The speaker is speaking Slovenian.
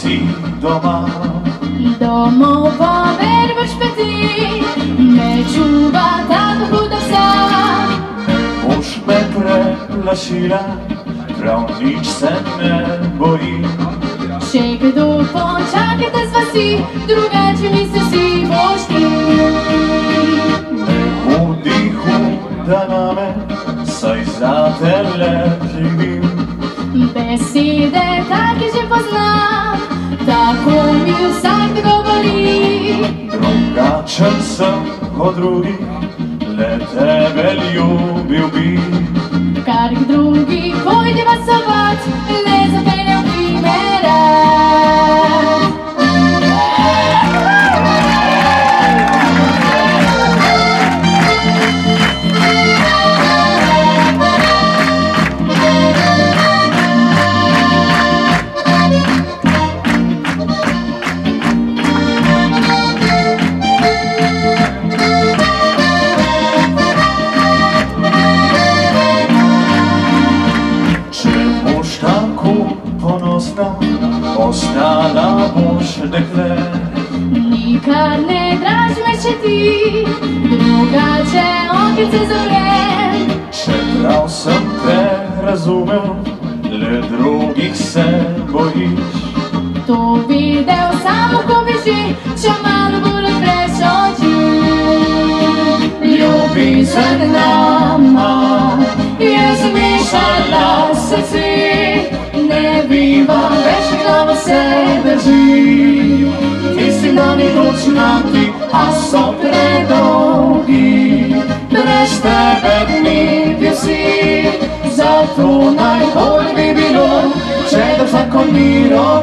si doma. Domova verbač peti, me čuva tako huda vsa. Boš me preplašila, prav nič se ne bojim. Še kdo počakajte z vasi, drugače misliš si boš ti. Ne bodi huda name, saj za tele živim. Besede take že poznam, tako mi vsak govori. Drugačen sem od drugih, le tebe ljubil bi. Kar k drugi pojdiva sovat, le zapeljal bi me rad. Ostala boš dekle. Nikar ne draž me še ti, drugače okence zaprem. Čeprav sem te razumel, le drugih se bojiš. To videl samo, ko beži, če malo bolj odpreš oči. Ljubezen nama je zmešala srce, ne biva več glava se drži. Tisti dani nočnati, a so predolgi, brez tebe dnevi vsi. Zato najbolj bi bilo, če da zakon miro